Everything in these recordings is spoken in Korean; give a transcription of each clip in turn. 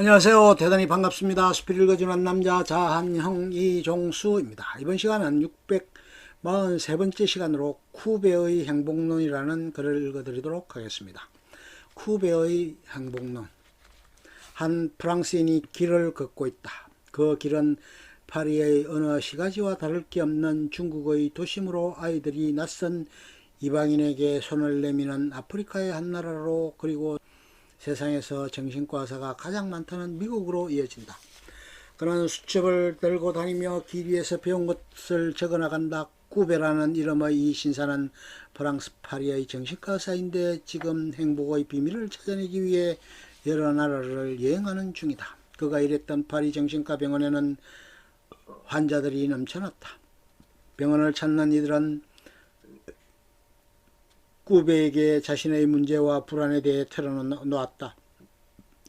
안녕하세요. 대단히 반갑습니다. 수필 읽어주는 남자 자한형 이종수입니다. 이번 시간은 643번째 시간으로 쿠베의 행복론이라는 글을 읽어드리도록 하겠습니다. 쿠베의 행복론. 한 프랑스인이 길을 걷고 있다. 그 길은 파리의 어느 시가지와 다를 게 없는 중국의 도심으로 아이들이 낯선 이방인에게 손을 내미는 아프리카의 한 나라로, 그리고 세상에서 정신과 의사가 가장 많다는 미국으로 이어진다. 그는 수첩을 들고 다니며 길 위에서 배운 것을 적어나간다. 꾸베라는 이름의 이 신사는 프랑스 파리의 정신과 의사인데 지금 행복의 비밀을 찾아내기 위해 여러 나라를 여행하는 중이다. 그가 일했던 파리 정신과 병원에는 환자들이 넘쳐났다. 병원을 찾는 이들은 꾸베에게 자신의 문제와 불안에 대해 털어놓았다.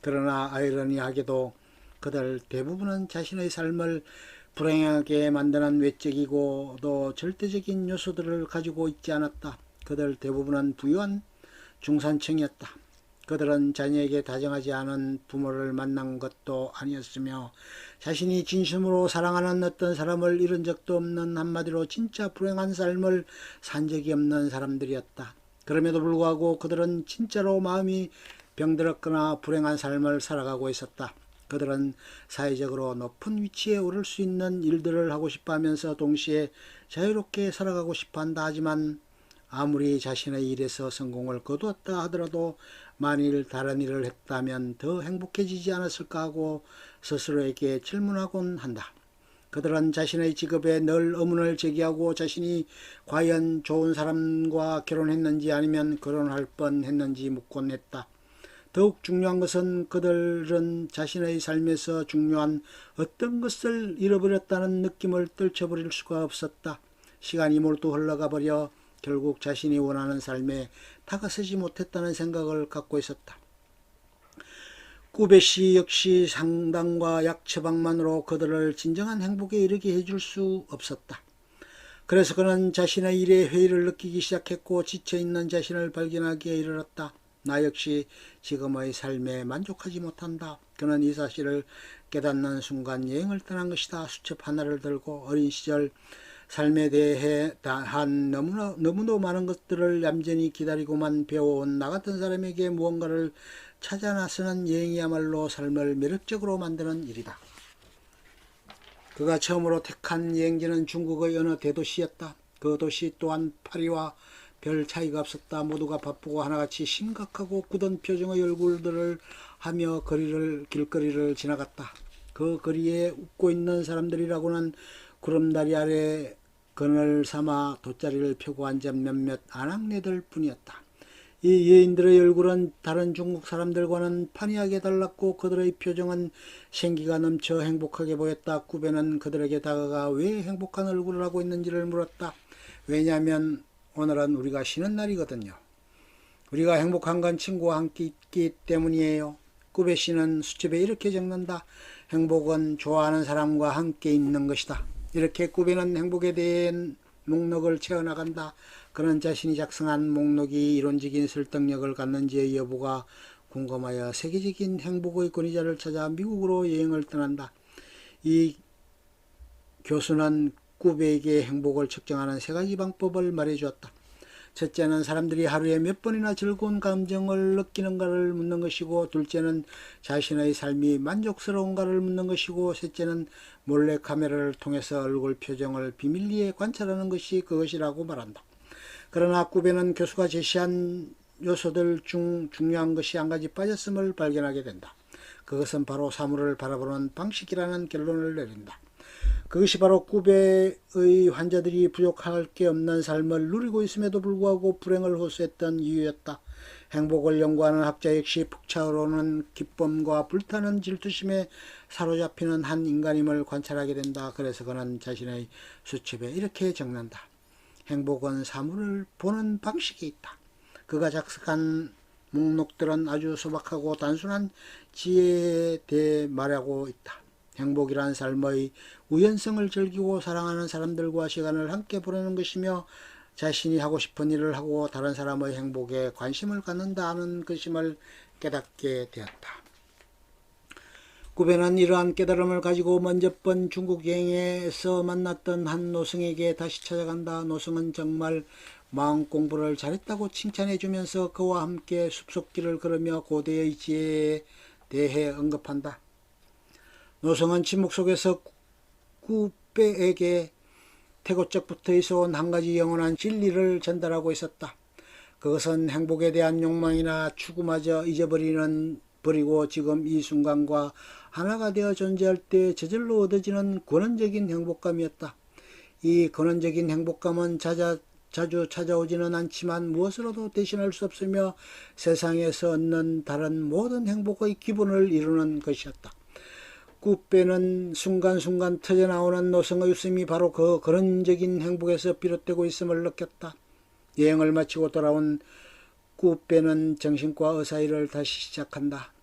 그러나 아이러니하게도 그들 대부분은 자신의 삶을 불행하게 만드는 외적이고 또 절대적인 요소들을 가지고 있지 않았다. 그들 대부분은 부유한 중산층이었다. 그들은 자녀에게 다정하지 않은 부모를 만난 것도 아니었으며 자신이 진심으로 사랑하는 어떤 사람을 잃은 적도 없는, 한마디로 진짜 불행한 삶을 산 적이 없는 사람들이었다. 그럼에도 불구하고 그들은 진짜로 마음이 병들었거나 불행한 삶을 살아가고 있었다. 그들은 사회적으로 높은 위치에 오를 수 있는 일들을 하고 싶어 하면서 동시에 자유롭게 살아가고 싶어 한다. 하지만 아무리 자신의 일에서 성공을 거두었다 하더라도 만일 다른 일을 했다면 더 행복해지지 않았을까 하고 스스로에게 질문하곤 한다. 그들은 자신의 직업에 늘 의문을 제기하고 자신이 과연 좋은 사람과 결혼했는지 아니면 결혼할 뻔했는지 묻곤 했다. 더욱 중요한 것은 그들은 자신의 삶에서 중요한 어떤 것을 잃어버렸다는 느낌을 떨쳐버릴 수가 없었다. 시간이 몰두 흘러가 버려 결국 자신이 원하는 삶에 다가서지 못했다는 생각을 갖고 있었다. 꾸베씨 역시 상담과 약 처방만으로 그들을 진정한 행복에 이르게 해줄 수 없었다. 그래서 그는 자신의 일에 회의를 느끼기 시작했고 지쳐있는 자신을 발견하기에 이르렀다. 나 역시 지금의 삶에 만족하지 못한다. 그는 이 사실을 깨닫는 순간 여행을 떠난 것이다. 수첩 하나를 들고 어린 시절 삶에 대해 한 너무도 많은 것들을 얌전히 기다리고만 배워온 나 같은 사람에게 무언가를 찾아 나서는 여행이야말로 삶을 매력적으로 만드는 일이다. 그가 처음으로 택한 여행지는 중국의 어느 대도시였다. 그 도시 또한 파리와 별 차이가 없었다. 모두가 바쁘고 하나같이 심각하고 굳은 표정의 얼굴들을 하며 길거리를 지나갔다. 그 거리에 웃고 있는 사람들이라고는 구름다리 아래 그늘 삼아 돗자리를 펴고 앉은 몇몇 아낙네들 뿐이었다. 이 여인들의 얼굴은 다른 중국 사람들과는 판이하게 달랐고 그들의 표정은 생기가 넘쳐 행복하게 보였다. 꾸베는 그들에게 다가가 왜 행복한 얼굴을 하고 있는지를 물었다. 왜냐하면 오늘은 우리가 쉬는 날이거든요. 우리가 행복한 건 친구와 함께 있기 때문이에요. 꾸베 씨는 수첩에 이렇게 적는다. 행복은 좋아하는 사람과 함께 있는 것이다. 이렇게 꾸베는 행복에 대한 목록을 채워나간다. 그는 자신이 작성한 목록이 이론적인 설득력을 갖는지의 여부가 궁금하여 세계적인 행복의 권위자를 찾아 미국으로 여행을 떠난다. 이 교수는 꾸베에게 행복을 측정하는 세 가지 방법을 말해주었다. 첫째는 사람들이 하루에 몇 번이나 즐거운 감정을 느끼는가를 묻는 것이고, 둘째는 자신의 삶이 만족스러운가를 묻는 것이고, 셋째는 몰래 카메라를 통해서 얼굴 표정을 비밀리에 관찰하는 것이 그것이라고 말한다. 그러나 꾸베는 교수가 제시한 요소들 중 중요한 것이 한 가지 빠졌음을 발견하게 된다. 그것은 바로 사물을 바라보는 방식이라는 결론을 내린다. 그것이 바로 꾸베의 환자들이 부족할 게 없는 삶을 누리고 있음에도 불구하고 불행을 호소했던 이유였다. 행복을 연구하는 학자 역시 북차오르는 기쁨과 불타는 질투심에 사로잡히는 한 인간임을 관찰하게 된다. 그래서 그는 자신의 수첩에 이렇게 적는다. 행복은 사물을 보는 방식에 있다. 그가 작성한 목록들은 아주 소박하고 단순한 지혜에 대해 말하고 있다. 행복이란 삶의 우연성을 즐기고 사랑하는 사람들과 시간을 함께 보내는 것이며 자신이 하고 싶은 일을 하고 다른 사람의 행복에 관심을 갖는다는 것임을 깨닫게 되었다. 구배는 이러한 깨달음을 가지고 먼저 번 중국 여행에서 만났던 한 노승에게 다시 찾아간다. 노승은 정말 마음 공부를 잘했다고 칭찬해 주면서 그와 함께 숲속길을 걸으며 고대의 지혜에 대해 언급한다. 노승은 침묵 속에서 구배에게 태고적부터 있어온 한 가지 영원한 진리를 전달하고 있었다. 그것은 행복에 대한 욕망이나 추구마저 버리고 지금 이 순간과 하나가 되어 존재할 때 저절로 얻어지는 근원적인 행복감이었다. 이 근원적인 행복감은 자주 찾아오지는 않지만 무엇으로도 대신할 수 없으며 세상에서 얻는 다른 모든 행복의 기본을 이루는 것이었다. 구배는 순간순간 터져나오는 노성의 웃음이 바로 그 근원적인 행복에서 비롯되고 있음을 느꼈다. 여행을 마치고 돌아온 구배는 정신과 의사일을 다시 시작한다.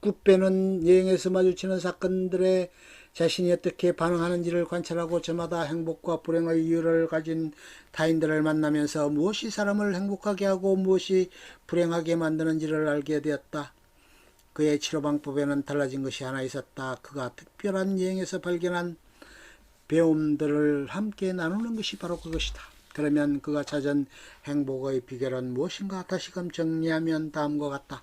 구배는 여행에서 마주치는 사건들에 자신이 어떻게 반응하는지를 관찰하고 저마다 행복과 불행의 이유를 가진 타인들을 만나면서 무엇이 사람을 행복하게 하고 무엇이 불행하게 만드는지를 알게 되었다. 그의 치료 방법에는 달라진 것이 하나 있었다. 그가 특별한 여행에서 발견한 배움들을 함께 나누는 것이 바로 그것이다. 그러면 그가 찾은 행복의 비결은 무엇인가 다시금 정리하면 다음과 같다.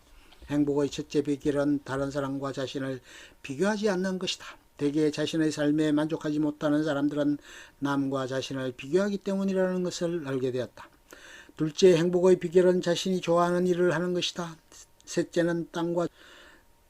행복의 첫째 비결은 다른 사람과 자신을 비교하지 않는 것이다. 대개 자신의 삶에 만족하지 못하는 사람들은 남과 자신을 비교하기 때문이라는 것을 알게 되었다. 둘째, 행복의 비결은 자신이 좋아하는 일을 하는 것이다. 셋째는 땅과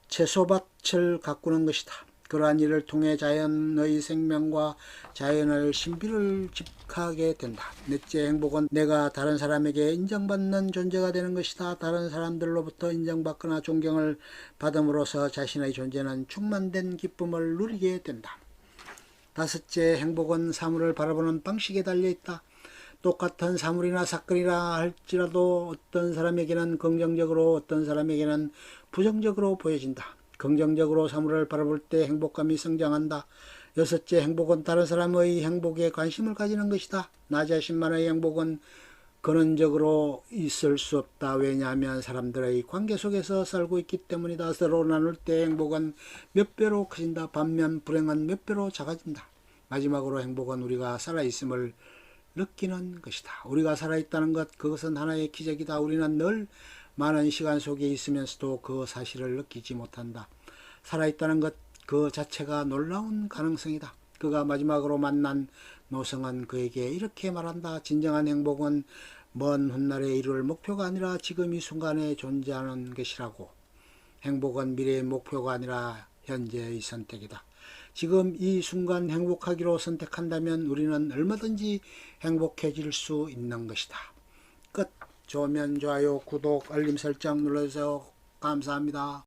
채소밭을 가꾸는 것이다. 그러한 일을 통해 자연의 생명과 자연의 신비를 직하게 된다. 넷째, 행복은 내가 다른 사람에게 인정받는 존재가 되는 것이다. 다른 사람들로부터 인정받거나 존경을 받음으로써 자신의 존재는 충만된 기쁨을 누리게 된다. 다섯째, 행복은 사물을 바라보는 방식에 달려있다. 똑같은 사물이나 사건이라 할지라도 어떤 사람에게는 긍정적으로 어떤 사람에게는 부정적으로 보여진다. 긍정적으로 사물을 바라볼 때 행복감이 성장한다. 여섯째, 행복은 다른 사람의 행복에 관심을 가지는 것이다. 나 자신만의 행복은 근원적으로 있을 수 없다. 왜냐하면 사람들의 관계 속에서 살고 있기 때문이다. 서로 나눌 때 행복은 몇 배로 커진다. 반면 불행은 몇 배로 작아진다. 마지막으로 행복은 우리가 살아있음을 느끼는 것이다. 우리가 살아있다는 것, 그것은 하나의 기적이다. 우리는 늘 많은 시간 속에 있으면서도 그 사실을 느끼지 못한다. 살아있다는 것 그 자체가 놀라운 가능성이다. 그가 마지막으로 만난 노성은 그에게 이렇게 말한다. 진정한 행복은 먼 훗날에 이룰 목표가 아니라 지금 이 순간에 존재하는 것이라고. 행복은 미래의 목표가 아니라 현재의 선택이다. 지금 이 순간 행복하기로 선택한다면 우리는 얼마든지 행복해질 수 있는 것이다. 끝. 좋으면 좋아요, 구독, 알림 설정 눌러주세요. 감사합니다.